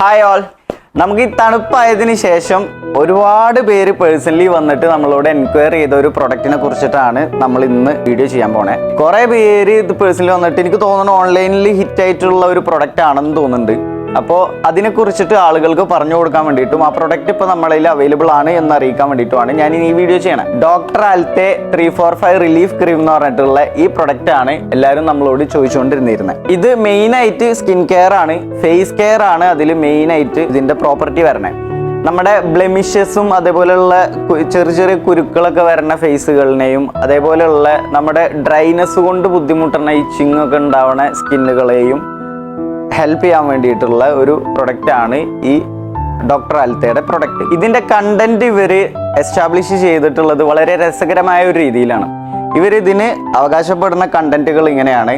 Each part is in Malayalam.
Hi all. നമുക്ക് ഈ തണുപ്പായതിനു ശേഷം ഒരുപാട് പേര് പേഴ്സണലി വന്നിട്ട് നമ്മളോട് എൻക്വയറി ചെയ്ത ഒരു പ്രൊഡക്റ്റിനെ കുറിച്ചിട്ടാണ് നമ്മൾ ഇന്ന് വീഡിയോ ചെയ്യാൻ പോണേ. കുറെ പേര് ഇത് പേഴ്സണലി വന്നിട്ട് എനിക്ക് തോന്നുന്നു ഓൺലൈനിൽ ഹിറ്റ് ആയിട്ടുള്ള ഒരു പ്രൊഡക്റ്റ് ആണെന്ന് തോന്നുന്നുണ്ട്. അപ്പോൾ അതിനെക്കുറിച്ചിട്ട് ആളുകൾക്ക് പറഞ്ഞു കൊടുക്കാൻ വേണ്ടിയിട്ടും ആ പ്രൊഡക്റ്റ് ഇപ്പോൾ നമ്മളതിൽ അവൈലബിൾ ആണ് എന്ന് അറിയിക്കാൻ വേണ്ടിയിട്ടുമാണ് ഞാൻ ഈ വീഡിയോ ചെയ്യണം. ഡോക്ടർ ആൽത്തെ 345 റിലീഫ് ക്രീം എന്ന് പറഞ്ഞിട്ടുള്ള ഈ പ്രൊഡക്റ്റ് ആണ് എല്ലാവരും നമ്മളോട് ചോദിച്ചുകൊണ്ടിരുന്നിരുന്നത്. ഇത് മെയിനായിട്ട് സ്കിൻ കെയർ ആണ്, ഫേസ് കെയർ ആണ് അതിൽ മെയിനായിട്ട് ഇതിൻ്റെ പ്രോപ്പർട്ടി വരണേ. നമ്മുടെ ബ്ലെമിഷസും അതേപോലെയുള്ള ചെറിയ ചെറിയ കുരുക്കളൊക്കെ വരുന്ന ഫേസുകളിനെയും അതേപോലെയുള്ള നമ്മുടെ ഡ്രൈനെസ് കൊണ്ട് ബുദ്ധിമുട്ടുന്ന ഇച്ചിങ് ഒക്കെ ഉണ്ടാവുന്ന സ്കിന്നുകളെയും ഹെൽപ്പ് ചെയ്യാൻ വേണ്ടിയിട്ടുള്ള ഒരു പ്രൊഡക്റ്റാണ് ഈ ഡോക്ടർ ആൽത്തയുടെ പ്രൊഡക്റ്റ്. ഇതിൻ്റെ കണ്ടന്റ് ഇവർ എസ്റ്റാബ്ലിഷ് ചെയ്തിട്ടുള്ളത് വളരെ രസകരമായ ഒരു രീതിയിലാണ്. ഇവരിതിന് അവകാശപ്പെടുന്ന കണ്ടന്റുകൾ ഇങ്ങനെയാണ്: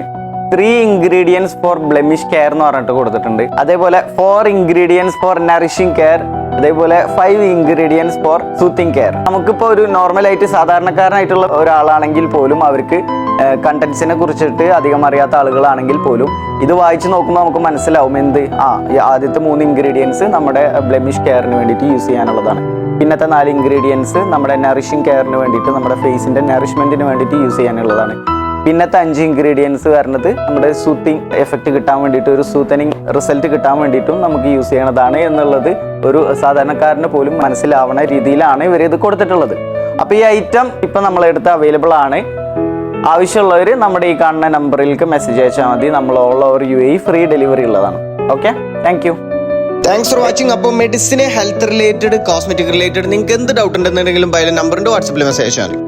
3 ഇൻഗ്രീഡിയൻസ് ഫോർ ബ്ലെമിഷ് കെയർ എന്ന് പറഞ്ഞിട്ട് കൊടുത്തിട്ടുണ്ട്. അതേപോലെ 4 ഇൻഗ്രീഡിയൻസ് ഫോർ നറിഷിംഗ് കെയർ, അതേപോലെ 5 ഇൻഗ്രീഡിയൻസ് ഫോർ സൂത്തിങ് കെയർ. നമുക്കിപ്പോൾ ഒരു നോർമലായിട്ട് സാധാരണക്കാരനായിട്ടുള്ള ഒരാളാണെങ്കിൽ പോലും അവർക്ക് കണ്ടന്റ്സിനെ കുറിച്ചിട്ട് അധികം അറിയാത്ത ആളുകളാണെങ്കിൽ പോലും ഇത് വായിച്ച് നോക്കുമ്പോൾ നമുക്ക് മനസ്സിലാവും ആദ്യത്തെ 3 ഇൻഗ്രീഡിയൻസ് നമ്മുടെ ബ്ലെമിഷ് കെയറിന് വേണ്ടിയിട്ട് യൂസ് ചെയ്യാനുള്ളതാണ്. പിന്നത്തെ 4 ഇൻഗ്രീഡിയൻസ് നമ്മുടെ നറിഷിംഗ് കെയറിന് വേണ്ടിയിട്ട് നമ്മുടെ ഫേസിൻ്റെ നറിഷ്മെൻറ്റിന് വേണ്ടിയിട്ട് യൂസ് ചെയ്യാനുള്ളതാണ്. പിന്നത്തെ 5 ഇൻഗ്രീഡിയൻസ് വരുന്നത് നമ്മുടെ സൂത്തിങ് എഫക്റ്റ് കിട്ടാൻ വേണ്ടിയിട്ട്, ഒരു സൂത്തനിങ് റിസൾട്ട് കിട്ടാൻ വേണ്ടിയിട്ടും നമുക്ക് യൂസ് ചെയ്യണതാണ് എന്നുള്ളത് ഒരു സാധാരണക്കാരന് പോലും മനസ്സിലാവുന്ന രീതിയിലാണ് ഇവർ ഇത് കൊടുത്തിട്ടുള്ളത്. അപ്പോൾ ഈ ഐറ്റം ഇപ്പം നമ്മളെടുത്ത് അവൈലബിൾ ആണ്. ആവശ്യമുള്ളവർ നമ്മുടെ ഈ കാണുന്ന നമ്പറിലേക്ക് മെസ്സേജ് അയച്ചാൽ മതി. നമ്മൾ all over UAE free delivery ഉള്ളതാണ്. Okay, thanks for watching. അപ്പോൾ മെഡിസിന്, ഹെൽത്ത് റിലേറ്റഡ്, കോസ്മെറ്റിക് റിലേറ്റഡ് നിങ്ങൾക്ക് എന്ത് ഡൗട്ട് ഉണ്ടെന്നുണ്ടെങ്കിലും നമ്പറിൻ്റെ വാട്സപ്പിൽ മെസ്സേജ് അയച്ചാൽ മതി.